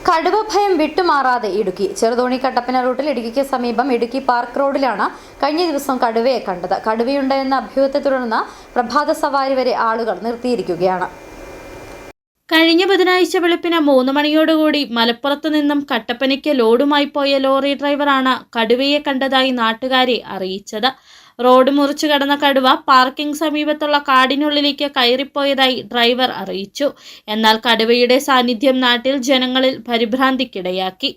കടുവ ഭയം വിട്ടുമാറാതെ ഇടുക്കി. ചെറുതോണി കട്ടപ്പന റൂട്ടിൽ ഇടുക്കിക്ക് സമീപം ഇടുക്കി പാർക്ക് റോഡിലാണ് കഴിഞ്ഞ ദിവസം കടുവയെ കണ്ടത്. കടുവയുണ്ടെന്ന അഭ്യൂഹത്തെ തുടർന്ന് പ്രഭാത സവാരി വരെ ആളുകൾ നിർത്തിയിരിക്കുകയാണ്. കഴിഞ്ഞ ബുധനാഴ്ച വെളുപ്പിന് 3 മണിയോടുകൂടി മലപ്പുറത്തു നിന്നും കട്ടപ്പനയ്ക്ക് ലോഡുമായി പോയ ലോറി ഡ്രൈവറാണ് കടുവയെ കണ്ടതായി നാട്ടുകാരെ അറിയിച്ചത്. റോഡ് മുറിച്ചു കടന്ന കടുവ പാർക്കിംഗ് സമീപത്തുള്ള കാടിനുള്ളിലേക്ക് കയറിപ്പോയതായി ഡ്രൈവർ അറിയിച്ചു. എന്നാൽ കടുവയുടെ സാന്നിധ്യം നാട്ടിൽ ജനങ്ങളിൽ പരിഭ്രാന്തിക്കിടയാക്കി.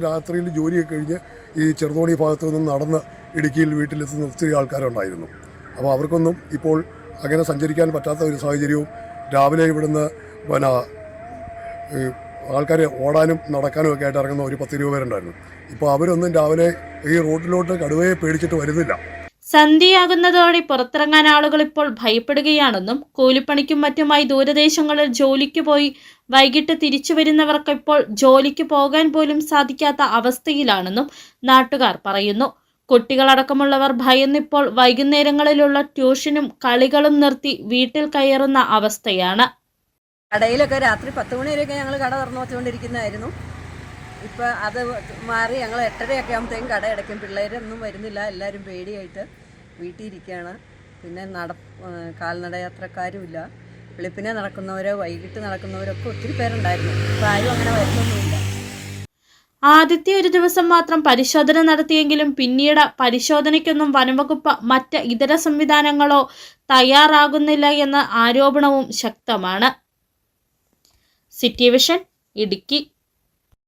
രാത്രിയിൽ ജോലിയൊക്കെ കഴിഞ്ഞ് ഈ ചെറുതോണി ഭാഗത്തു നിന്ന് നടന്ന് ഇടുക്കിയിൽ വീട്ടിലെത്തുന്ന ഒത്തിരി ആൾക്കാരുണ്ടായിരുന്നു. അപ്പോൾ അവർക്കൊന്നും ഇപ്പോൾ അങ്ങനെ സഞ്ചരിക്കാൻ പറ്റാത്ത ഒരു സാഹചര്യവും, രാവിലെ ഇവിടുന്ന് ആൾക്കാർ ഓടാനും നടക്കാനും ഒക്കെ ആയിട്ട് ഇറങ്ങുന്ന ഒരു 10-20 പേരുണ്ടായിരുന്നു. ഇപ്പോൾ അവരൊന്നും രാവിലെ ഈ റോഡിലോട്ട് കടുവയെ പേടിച്ചിട്ട് വരുന്നില്ല. സന്ധ്യയാകുന്നതോടെ പുറത്തിറങ്ങാൻ ആളുകൾ ഇപ്പോൾ ഭയപ്പെടുകയാണെന്നും കൂലിപ്പണിക്കും മറ്റുമായി ദൂരദേശങ്ങളിൽ ജോലിക്ക് പോയി വൈകിട്ട് തിരിച്ചു വരുന്നവർക്ക് ഇപ്പോൾ ജോലിക്ക് പോകാൻ പോലും സാധിക്കാത്ത അവസ്ഥയിലാണെന്നും നാട്ടുകാർ പറയുന്നു. കുട്ടികളടക്കമുള്ളവർ ഭയന്നിപ്പോൾ വൈകുന്നേരങ്ങളിലുള്ള ട്യൂഷനും കളികളും നിർത്തി വീട്ടിൽ കയറുന്ന അവസ്ഥയാണ്. കടയിലൊക്കെ രാത്രി 10 മണി വരെയൊക്കെ ഞങ്ങൾ കട തുറന്നു വെച്ചുകൊണ്ടിരിക്കുന്നതായിരുന്നു. ഇപ്പോൾ അത് മാറി ഞങ്ങൾ 8:30 ആകുമ്പോഴത്തേക്കും കട അടയ്ക്കും. പിള്ളേരൊന്നും വരുന്നില്ല, എല്ലാവരും പേടിയായിട്ട് വീട്ടിൽ ഇരിക്കുകയാണ്. പിന്നെ കാൽനട യാത്രക്കാരുമില്ല. വെളുപ്പിനെ നടക്കുന്നവരോ വൈകിട്ട് നടക്കുന്നവരൊക്കെ ഒത്തിരി പേരുണ്ടായിരുന്നു. ഇപ്പോൾ ആരും അങ്ങനെ വരുന്നൊന്നുമില്ല. ആദ്യത്തെ ഒരു ദിവസം മാത്രം പരിശോധന നടത്തിയെങ്കിലും പിന്നീട് പരിശോധനയ്ക്കൊന്നും വനംവകുപ്പ് മറ്റ് ഇതര സംവിധാനങ്ങളോ തയ്യാറാകുന്നില്ല എന്ന ആരോപണവും ശക്തമാണ്. City vision, Idukki.